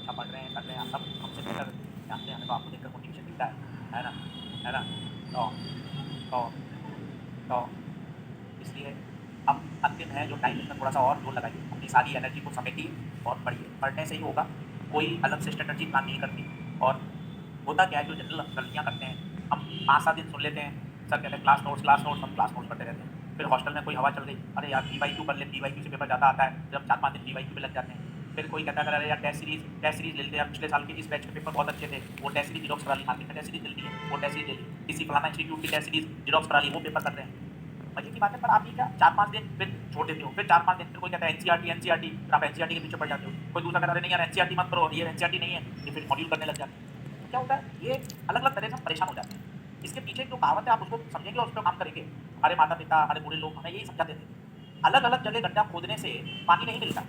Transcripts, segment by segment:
अच्छा पढ़ रहे हैं, कर रहे हैं, आप सब हमसे बेहतर जानते हैं, हमें तो आपको देखकर मोटिवेशन मिलता है ना? है ना? तो तो तो इसलिए अब अंतिम है जो टाइम, इसमें थोड़ा-सा और जोर लगाइए, अपनी सारी एनर्जी को समेटिए और पढ़िए। पढ़ने से ही होगा, कोई अलग से स्ट्रैटेजी प्लान नहीं करनी। और होता क्या है, जो जनरल गलतियाँ करते हैं, हम 5-7 दिन सुन लेते हैं, सर कहते हैं क्लास नोट्स, हम क्लास नोट्स पढ़ते रहते हैं। फिर हॉस्टल में कोई हवा चल गई, अरे यार पीवाईक्यू कर ले, पीवाईक्यू से पेपर ज़्यादा आता है, जब 4-5 दिन पीवाईक्यू पे लग जाते हैं। फिर कोई कहता है अरे यार टेस्ट सीरीज़ ले लेते हैं यार, पिछले साल के इस बैच के पेपर बहुत अच्छे थे, वो टेस्ट सीरीज़ ज़ेरॉक्स करा ली, मार्केट में टेस्ट सीरीज़ मिलती है, वो टेस्ट सीरीज़ ले ली। किसी फलाना इंस्टीट्यूट की टेस्ट सीरीज़ ज़ेरॉक्स करा ली, वो पेपर कर रहे हैं। मजे की बात है, पर आप ये क्या 4-5 दिन फिर छोड़ देते हो, फिर 4-5 दिन फिर कोई कहता है एनसीईआरटी, फिर आप एनसीईआरटी के पीछे पड़ जाते हो। कोई दूसरा कहता है नहीं यार एनसीईआरटी मत करो, ये एनसीईआरटी नहीं है, ये फिर मॉड्यूल करने लग जाते हैं। तो क्या होता है, ये अलग-अलग तरह से हम परेशान हो जाते हैं। इसके पीछे जो कहावत है आप उसको समझेंगे और उस पे काम करेंगे। हमारे माता-पिता, हमारे बूढ़े लोग हमें यही समझाते थे। अलग-अलग जगह गड्ढा खोदने से पानी नहीं मिलता।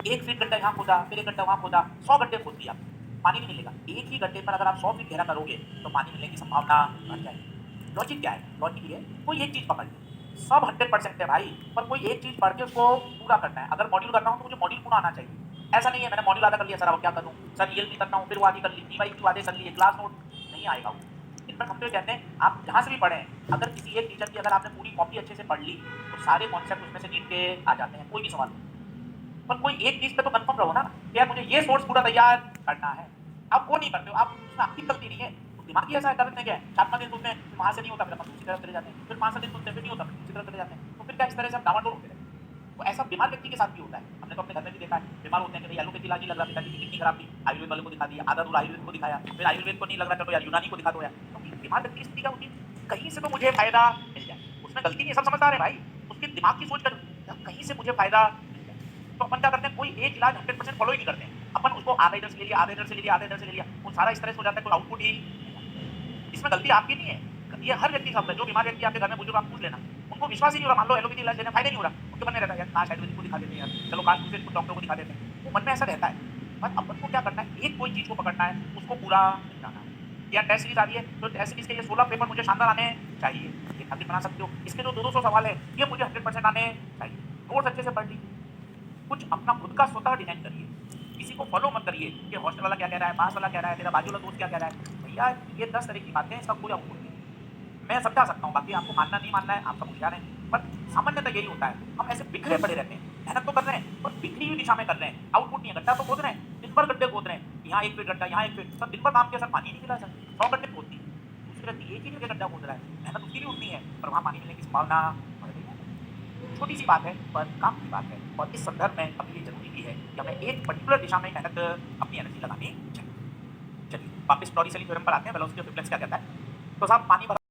1 फीट गड्ढा यहाँ खोदा, फिर 1 गड्ढा वहाँ खोदा, 100 गड्ढे खोद दिए आपने, पानी नहीं मिलेगा। एक ही गड्ढे पर अगर आप 100 फीट गहरा करोगे, तो पानी मिलने की संभावना बढ़ जाएगी। लॉजिक क्या है? लॉजिक ये है, कोई एक चीज़ पकड़ लो, सब 100% है भाई, पर कोई एक चीज़ पढ़ के उसको पूरा करना है। अगर मॉड्यूल कर रहा हूँ, तो मुझे मॉड्यूल पूरा आना चाहिए। ऐसा नहीं है मैंने मॉड्यूल आधा कर लिया सर, अब क्या करूँ? सर ईएलटी करना हूँ, फिर वो आधी कर ली, पीवाईक्यू आधे कर लिए, क्लास नोट नहीं आएगा वो। इनफैक्ट हम तो ये कहते हैं, आप जहाँ से भी पढ़ें, अगर किसी एक टीचर की अगर आपने पूरी कॉपी अच्छे से पढ़ ली, तो सारे कॉन्सेप्ट उसमें से नीट के आ जाते हैं, कोई भी सवाल नहीं। पर कोई एक चीज़ पे तो कन्फर्म रहो ना कि यार मुझे ये सोर्स पूरा तैयार करना है। आप वो नहीं करते हो, आप उसमें आपकी गलती नहीं है, दिमाग ही ऐसा है, करते क्या है, 4-5 दिन सुनते हैं, फिर वहाँ से नहीं होता, फिर अपन दूसरी तरफ चले जाते हैं, फिर 5-7 दिन सुनते हैं, फिर नहीं होता, फिर दूसरी तरफ चले जाते हैं। तो फिर क्या इस तरह से हम डामाडोल होते रहते हैं। तो ऐसा बीमार व्यक्ति के साथ भी होता है। हमने तो अपने घर में भी देखा है, बीमार होते हैं कि भाई एलोपैथी इलाज ही लग रहा, पिताजी की किडनी खराब थी, आयुर्वेद वाले को दिखा दिया, आधा दूर आयुर्वेद को दिखाया, फिर आयुर्वेद को नहीं लग रहा, चलो यार यूनानी को दिखा दो यार। तो बीमार व्यक्ति की स्थिति क्या होती है, कहीं से तो मुझे फायदा मिल जाए, उसमें गलती नहीं है, सब समझदार है भाई, उसके दिमाग की सोच कर कहीं से मुझे फायदा मिल जाए। तो अपन क्या करते हैं, कोई एक इलाज 100% फॉलो ही नहीं करते हैं, अपन उसको आधे इधर से ले लिया, आधे इधर से ले लिया, आधे इधर से ले लिया, वो सारा इस तरह से हो जाता है, कोई आउटपुट ही इसमें गलती आपकी नहीं है, ये हर व्यक्ति का होता है। जो बीमार व्यक्ति आपके घर में बुजुर्ग, आप पूछ लेना, उनको विश्वास ही नहीं हो रहा, मान लो एलोपैथी इलाज लेने फायदा नहीं हो रहा, उनके मन में रहता है यार काश आयुर्वेदिक को दिखा देते हैं यार, चलो काश दूसरे कुछ डॉक्टर को दिखा देते हैं, वो मन में ऐसा रहता है। पर अपन को क्या करना है, एक कोई चीज़ को पकड़ना है, उसको पूरा निपटाना है। या टेस्ट सीरीज आ रही है, तो टेस्ट सीरीज के ये 16 पेपर मुझे शानदार आने चाहिए, ये टारगेट बना सकते हो। इसके जो 200 सवाल है, ये मुझे 100% आने चाहिए, नोट्स अच्छे से पढ़ लीजिए, कुछ अपना खुद का स्वतः डिजाइन करिए, किसी को फॉलो मत करिए कि हॉस्टल वाला क्या कह रहा है, पास वाला क्या कह रहा है, तेरा बाजू वाला दोस्त क्या कह रहा है। भैया ये 10 तरह की बातें हैं, इसका कोई आउटपुट नहीं है। मैं समझा सकता हूँ, बाकी आपको मानना नहीं मानना है, आप सब होशियार हैं, पर सामान्यतः यही होता है, हम ऐसे बिखरे पड़े रहते हैं, मेहनत तो कर रहे हैं पर बिखरी हुई दिशा में कर रहे हैं, आउटपुट नहीं है। गड्ढा तो खोद रहे हैं, दिन भर गड्ढे खोद रहे हैं, यहाँ 1 फीट गड्ढा, यहाँ 1 फीट, सर दिन भर काम किया सर, पानी नहीं मिला सर, 100 गड्ढे खोद दिए, दूसरे व्यक्ति एक ही जगह गड्ढा खोद रहा है, मेहनत उसकी भी उतनी है, पर वहाँ पानी मिलने की संभावना बढ़ गई है। छोटी सी बात है पर काम की बात है, और इस संदर्भ में अभी ये जरूरी भी है कि हमें एक पर्टिकुलर दिशा में मेहनत, अपनी एनर्जी लगानी चाहिए। चलिए वापस टॉरी सेलिंग थ्योरम पर आते हैं, वेलोसिटी ऑफ रिफ्लेक्स क्या कहता है। तो साहब पानी भरा